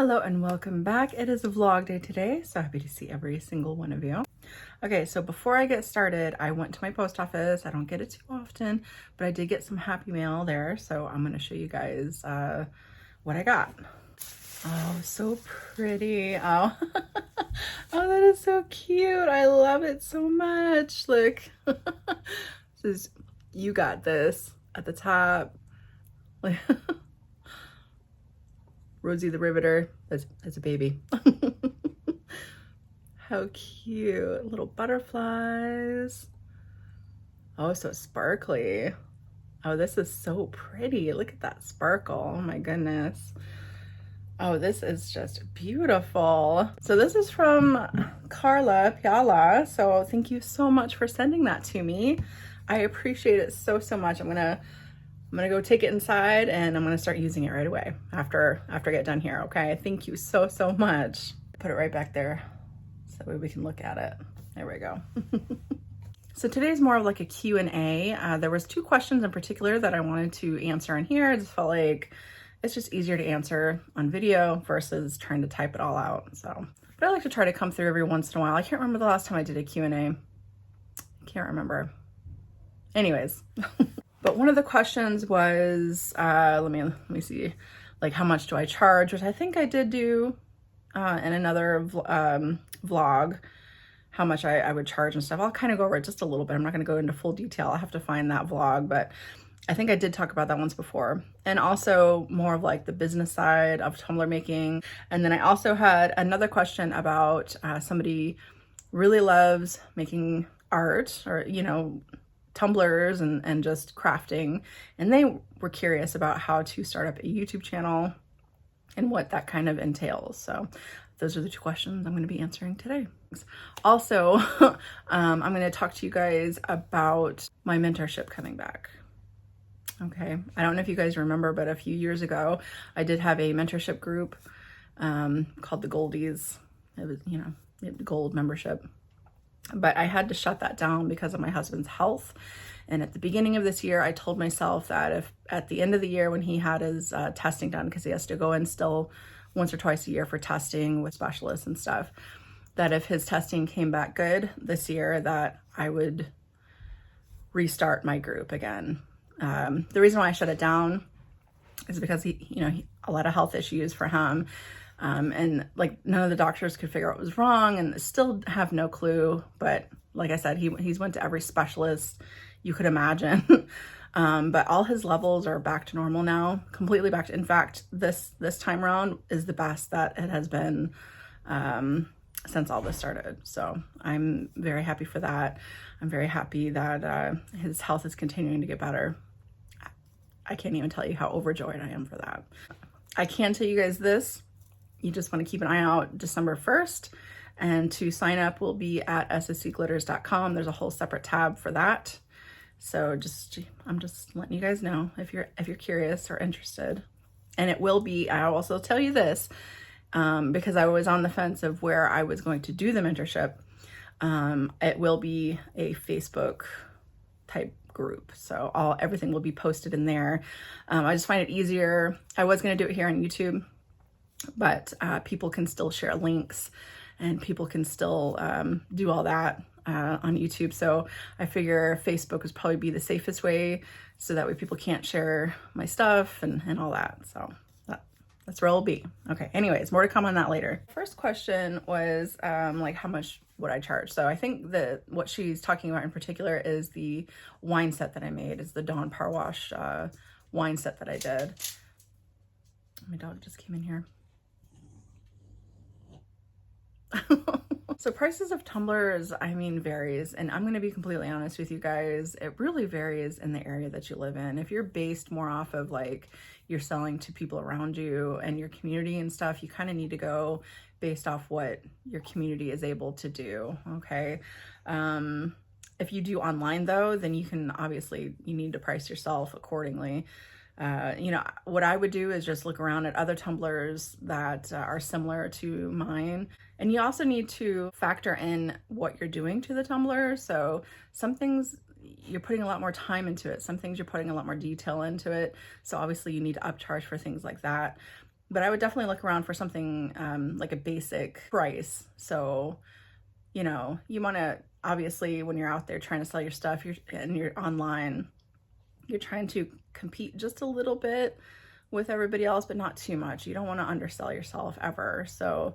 Hello and welcome back. It is a vlog day today, so happy to see every single one of you. Okay, so before I get started, I went to my post office. I don't get it too often, but I did get some happy mail there, so I'm going to show you guys what I got. Oh, so pretty. Oh, oh, that is so cute. I love it so much. Look, this is, you got this at the top. Like, Rosie the Riveter as a baby. How cute. Little butterflies. Oh, so sparkly. Oh, this is so pretty. Look at that sparkle. Oh my goodness. Oh, this is just beautiful. So this is from Karla. So thank you so much for sending that to me. I appreciate it so much. I'm gonna go take it inside and I'm gonna start using it right away after I get done here, okay? Thank you so much. Put it right back there so that way we can look at it. There we go. So today's more of like a Q&A. There was 2 questions in particular that I wanted to answer in here. I just felt like it's just easier to answer on video versus trying to type it all out. So, but I like to try to come through every once in a while. I can't remember the last time I did a Q&A. I can't remember. Anyways. But one of the questions was, let me see, like how much do I charge, which I think I did do in another vlog, how much I would charge and stuff. I'll kind of go over it just a little bit. I'm not going to go into full detail. I'll have to find that vlog, but I think I did talk about that once before. And also more of like the business side of tumbler making. And then I also had another question about somebody really loves making art or, you know, tumblers and just crafting, and they were curious about how to start up a YouTube channel and what that kind of entails. So those are the 2 questions I'm going to be answering today. Also, I'm going to talk to you guys about my mentorship coming back. Okay, I don't know if you guys remember, but a few years ago I did have a mentorship group called the Goldies. It was, you know, the gold membership. But I had to shut that down because of my husband's health. And at the beginning of this year, I told myself that if at the end of the year when he had his testing done, because he has to go in still once or twice a year for testing with specialists and stuff, that if his testing came back good this year, that I would restart my group again. The reason why I shut it down is because he a lot of health issues for him. And like none of the doctors could figure out what was wrong and still have no clue. But like I said, he's went to every specialist you could imagine. But all his levels are back to normal now, completely back to, in fact, this time around is the best that it has been, since all this started. So I'm very happy for that. I'm very happy that, his health is continuing to get better. I can't even tell you how overjoyed I am for that. I can tell you guys this. You just want to keep an eye out December 1st, and to sign up will be at sscglitters.com. There's a whole separate tab for that. So I'm just letting you guys know if you're curious or interested. And it will be, I'll also tell you this, because I was on the fence of where I was going to do the mentorship. It will be a Facebook type group. So everything will be posted in there. I just find it easier. I was going to do it here on YouTube, but people can still share links and people can still do all that on YouTube. So I figure Facebook would probably be the safest way, so that way people can't share my stuff and all that. So that's where it'll be. Okay, anyways, more to come on that later. First question was like how much would I charge? So I think that what she's talking about in particular is the wine set that I made. It's the Dawn Power Wash wine set that I did. My dog just came in here. So prices of tumblers, I mean, varies. And I'm going to be completely honest with you guys. It really varies in the area that you live in. If you're based more off of like you're selling to people around you and your community and stuff, you kind of need to go based off what your community is able to do. Okay. If you do online though, then you need to price yourself accordingly. What I would do is just look around at other tumblers that are similar to mine. And you also need to factor in what you're doing to the tumbler. So some things you're putting a lot more time into it. Some things you're putting a lot more detail into it. So obviously you need to upcharge for things like that. But I would definitely look around for something like a basic price. So, you know, you want to, obviously when you're out there trying to sell your stuff, you're online, you're trying to compete just a little bit with everybody else, but not too much. You don't want to undersell yourself ever. So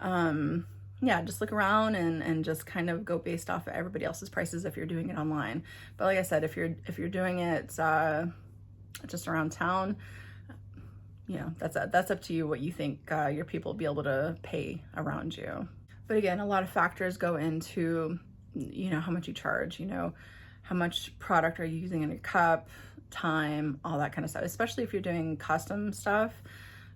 yeah, just look around and just kind of go based off of everybody else's prices if you're doing it online. But like I said, if you're doing it just around town, you know, that's up to you what you think your people will be able to pay around you. But again, a lot of factors go into, you know, how much you charge, you know, how much product are you using in your cup, time, all that kind of stuff, especially if you're doing custom stuff.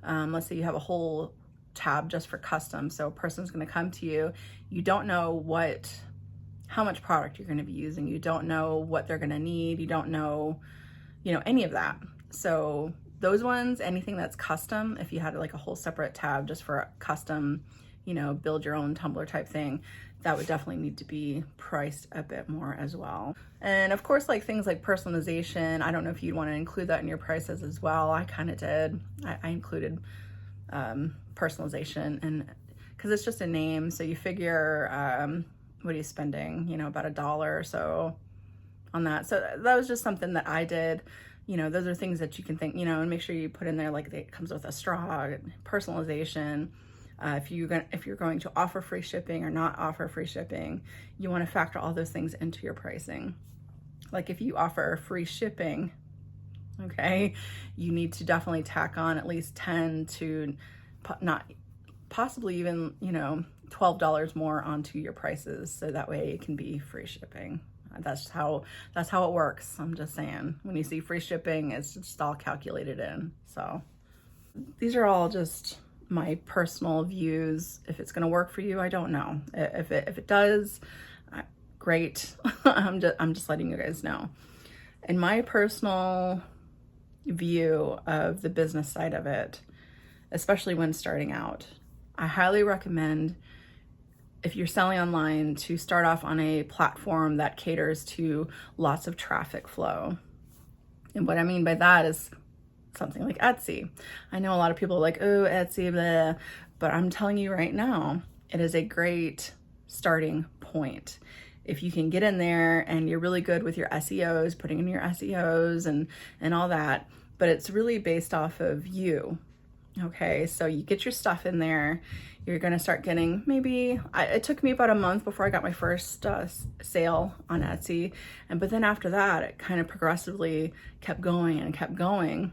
Let's say you have a whole tab just for custom. So a person's going to come to you. You don't know how much product you're going to be using. You don't know what they're going to need. You don't know, you know, any of that. So those ones, anything that's custom, if you had like a whole separate tab just for custom, you know, build your own tumbler type thing, that would definitely need to be priced a bit more as well. And of course, like things like personalization, I don't know if you'd want to include that in your prices as well. I kind of did. I included personalization, and because it's just a name, so you figure what are you spending, you know, about $1 or so on that. So that was just something that I did. You know, those are things that you can think, you know, and make sure you put in there, like it comes with a straw, personalization. If you're going to offer free shipping or not offer free shipping, you want to factor all those things into your pricing. Like if you offer free shipping, okay, you need to definitely tack on at least 10 to not possibly even, you know, $12 more onto your prices, so that way it can be free shipping. That's how it works. I'm just saying, when you see free shipping, it's just all calculated in. So these are all just my personal views. If it's going to work for you, I don't know. If it does, great. I'm just letting you guys know. In my personal view of the business side of it, especially when starting out, I highly recommend, if you're selling online, to start off on a platform that caters to lots of traffic flow. And what I mean by that is something like Etsy. I know a lot of people are like, oh, Etsy, blah, but I'm telling you right now, it is a great starting point. If you can get in there and you're really good with your SEOs, putting in your SEOs and all that, but it's really based off of you. Okay, so you get your stuff in there, you're gonna start getting, it took me about a month before I got my first sale on Etsy, but then after that, it kind of progressively kept going and kept going.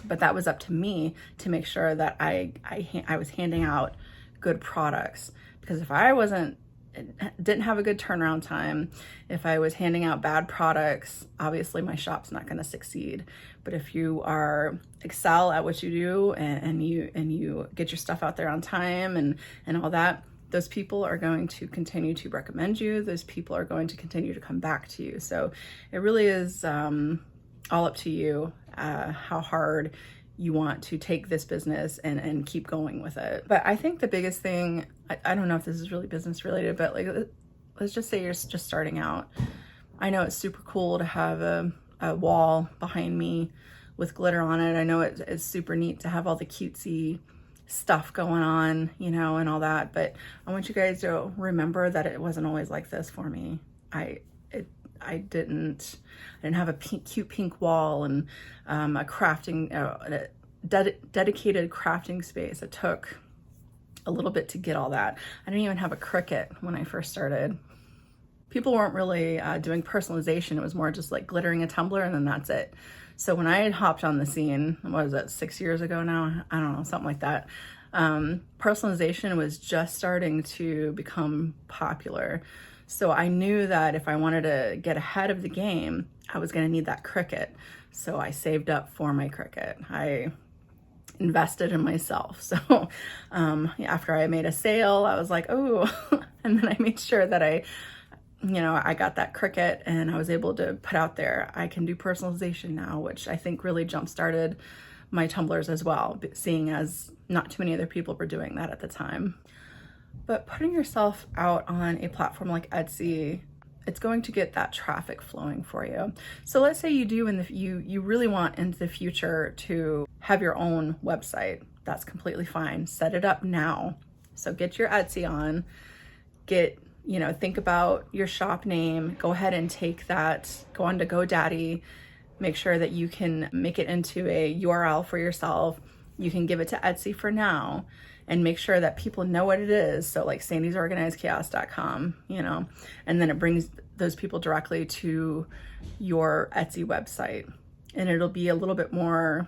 But that was up to me to make sure that I was handing out good products, because if I didn't have a good turnaround time, if I was handing out bad products, obviously my shop's not going to succeed. But if you excel at what you do and you get your stuff out there on time and all that, those people are going to continue to recommend you. Those people are going to continue to come back to you. So it really is all up to you how hard you want to take this business and keep going with it. But I think the biggest thing, I don't know if this is really business related, but like, let's just say you're just starting out. I know it's super cool to have a wall behind me with glitter on it. I know it's super neat to have all the cutesy stuff going on, you know, and all that. But I want you guys to remember that it wasn't always like this for me. I didn't have a cute pink wall and a crafting, dedicated crafting space. It took a little bit to get all that. I didn't even have a Cricut when I first started. People weren't really doing personalization. It was more just like glittering a tumbler and then that's it. So when I had hopped on the scene, what was that, 6 years ago now? I don't know, something like that. Personalization was just starting to become popular. So I knew that if I wanted to get ahead of the game, I was going to need that Cricut. So I saved up for my Cricut. I invested in myself. So after I made a sale, I was like, oh, and then I made sure that I got that Cricut and I was able to put out there, I can do personalization now, which I think really jump-started my Tumblers as well, seeing as not too many other people were doing that at the time. But putting yourself out on a platform like Etsy, it's going to get that traffic flowing for you. So let's say you do you really want into the future to have your own website. That's completely fine. Set it up now. So get your Etsy on, think about your shop name, go ahead and take that, go on to GoDaddy, make sure that you can make it into a URL for yourself. You can give it to Etsy for now and make sure that people know what it is. So like sandysorganizedchaos.com, and then it brings those people directly to your Etsy website, and it'll be a little bit more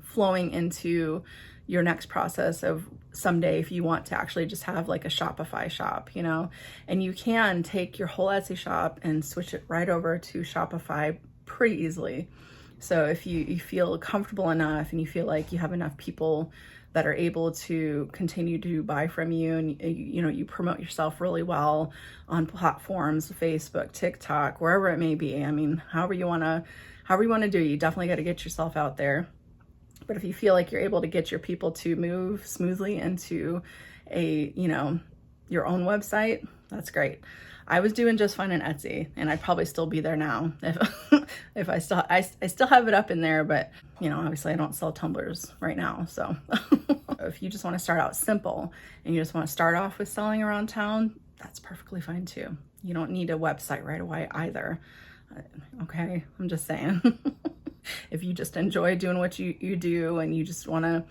flowing into your next process of someday if you want to actually just have like a Shopify shop, and you can take your whole Etsy shop and switch it right over to Shopify pretty easily. So if you feel comfortable enough and you feel like you have enough people that are able to continue to buy from you, and you promote yourself really well on platforms, Facebook, TikTok, wherever it may be. I mean, however you want to do it, you definitely got to get yourself out there. But if you feel like you're able to get your people to move smoothly into your own website, that's great. I was doing just fine on Etsy, and I'd probably still be there now if I still have it up in there, but obviously I don't sell tumblers right now. So if you just want to start out simple and you just want to start off with selling around town, that's perfectly fine too. You don't need a website right away either. Okay, I'm just saying. If you just enjoy doing what you do and you just want to,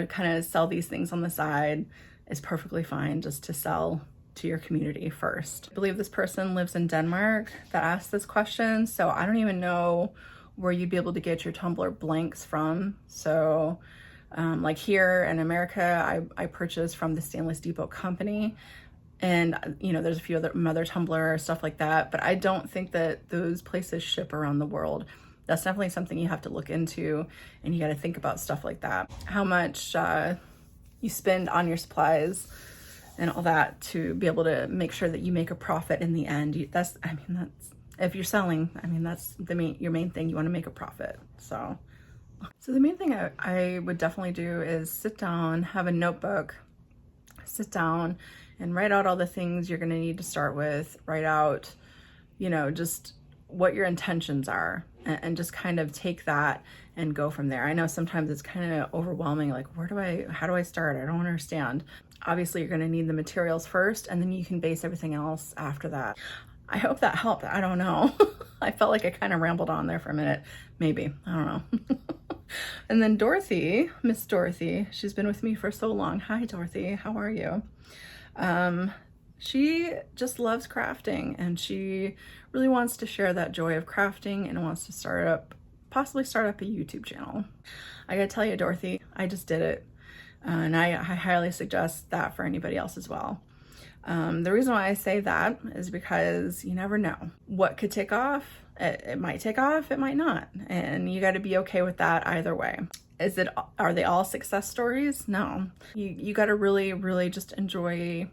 kind of sell these things on the side, it's perfectly fine just to sell to your community first. I believe this person lives in Denmark that asked this question, so I don't even know where you'd be able to get your tumbler blanks from. So like here in America, I purchased from the Stainless Depot company, and there's a few other Mother Tumbler, stuff like that, but I don't think that those places ship around the world. That's definitely something you have to look into, and you got to think about stuff like that. How much you spend on your supplies and all that to be able to make sure that you make a profit in the end. That's if you're selling, that's your main thing. You want to make a profit. So the main thing I would definitely do is sit down, have a notebook, sit down and write out all the things you're going to need to start with. Write out, just what your intentions are, and just kind of take that and go from there. I know sometimes it's kind of overwhelming, like how do I start? I don't understand. Obviously you're going to need the materials first, and then you can base everything else after that. I hope that helped. I don't know. I felt like I kind of rambled on there for a minute. Maybe, I don't know. And then Dorothy, Miss Dorothy, she's been with me for so long. Hi Dorothy, how are you? She just loves crafting, and she really wants to share that joy of crafting and wants to possibly start up a YouTube channel. I gotta tell you, Dorothy, I just did it. And I highly suggest that for anybody else as well. The reason why I say that is because you never know what could take off. It might take off, it might not. And you got to be okay with that either way. Are they all success stories? No. You got to really, really just enjoy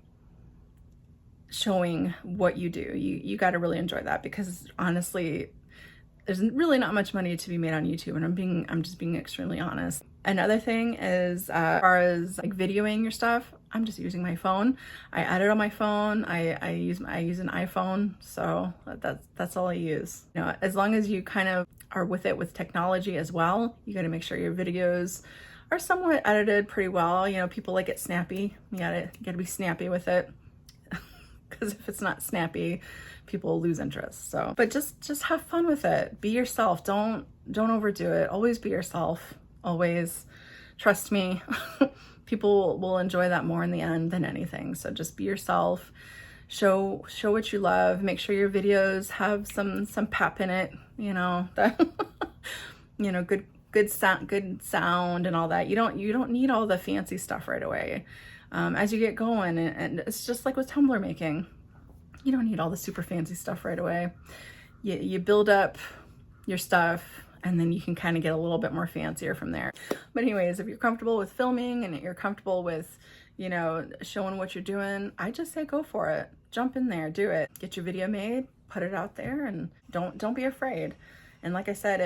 showing what you do. You got to really enjoy that, because honestly, there's really not much money to be made on YouTube, and I'm just being extremely honest. Another thing is, as far as like videoing your stuff, I'm just using my phone. I edit on my phone. I use an iPhone, so that's all I use. As long as you kind of are with it with technology as well, you got to make sure your videos are somewhat edited pretty well. People like it snappy. You gotta be snappy with it, because if it's not snappy, people will lose interest. So, but just have fun with it. Be yourself. Don't overdo it. Always be yourself. Always. Trust me. People will enjoy that more in the end than anything. So just be yourself. Show what you love. Make sure your videos have some pep in it. Good sound and all that. You don't need all the fancy stuff right away. As you get going, and it's just like with tumbler making. You don't need all the super fancy stuff right away. You build up your stuff, and then you can kind of get a little bit more fancier from there. But anyways, if you're comfortable with filming and you're comfortable with, showing what you're doing, I just say go for it. Jump in there, do it. Get your video made, put it out there, and don't be afraid. And like I said,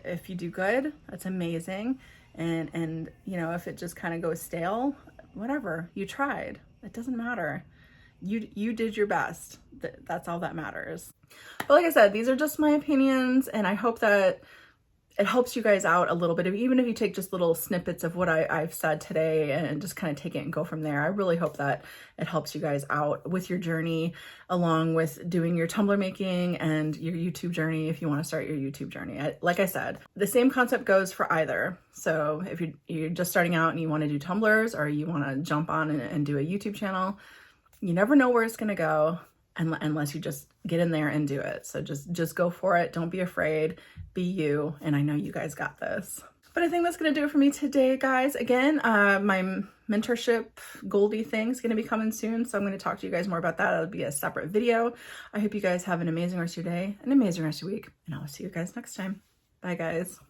if you do good, that's amazing. And if it just kind of goes stale, whatever, you tried. It doesn't matter. You did your best. That's all that matters. But like I said, these are just my opinions, and I hope that it helps you guys out a little bit. Even if you take just little snippets of what I've said today and just kind of take it and go from there. I really hope that it helps you guys out with your journey, along with doing your Tumbler making and your YouTube journey if you want to start your YouTube journey. Like I said, the same concept goes for either. So if you're just starting out and you want to do Tumblers, or you want to jump on and do a YouTube channel, you never know where it's going to go unless you just get in there and do it. So just go for it. Don't be afraid. Be you. And I know you guys got this. But I think that's going to do it for me today, guys. Again, my mentorship Goldie thing is going to be coming soon. So I'm going to talk to you guys more about that. It'll be a separate video. I hope you guys have an amazing rest of your day, an amazing rest of your week, and I'll see you guys next time. Bye, guys.